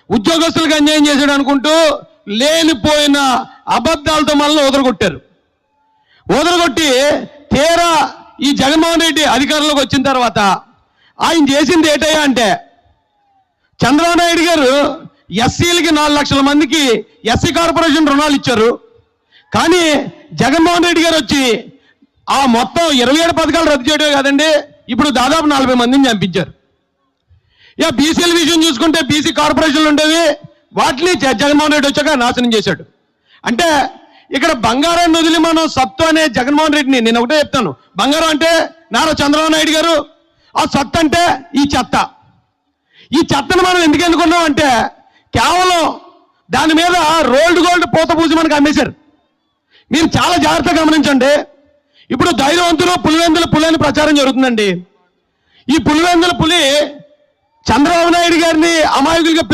ఉద్యోగస్తులకు అన్యాయం చేశాడు అనుకుంటూ లేనిపోయిన అబద్ధాలతో మనల్ని వదలగొట్టారు. వదలగొట్టి తీరా ఈ జగన్మోహన్ రెడ్డి అధికారంలోకి వచ్చిన తర్వాత ఆయన చేసింది ఏంటయ్యా అంటే, చంద్రబాబు నాయుడు గారు ఎస్సీలకి 4 లక్షల మందికి ఎస్సీ కార్పొరేషన్ రుణాలు ఇచ్చారు. కానీ జగన్మోహన్ రెడ్డి గారు వచ్చి ఆ మొత్తం 27 పథకాలు రద్దు చేయడమే కాదండి, ఇప్పుడు దాదాపు 40 మందిని చంపించారు. ఇక బీసీల విషయం చూసుకుంటే బీసీ కార్పొరేషన్లు ఉండేవి, వాటిని జగన్మోహన్ రెడ్డి వచ్చాక నాశనం చేశాడు. అంటే ఇక్కడ బంగారాన్ని వదిలి మనం సత్తు అనే జగన్మోహన్ రెడ్డిని, నేను ఒకటే చెప్తాను, బంగారం అంటే నారా చంద్రబాబు నాయుడు గారు, ఆ సత్తు అంటే ఈ చెత్త. ఈ చెత్తను మనం ఎందుకు ఎన్నుకున్నాం అంటే కేవలం దాని మీద రోల్డ్ గోల్డ్ పూత పూసి మనకు అమ్మేశారు. మీరు చాలా జాగ్రత్తగా గమనించండి. ఇప్పుడు ధైర్యవంతులు పులివెందుల పులి అని ప్రచారం జరుగుతుందండి. ఈ పులివెందుల పులి చంద్రబాబు నాయుడు గారిని అమాయకులుగా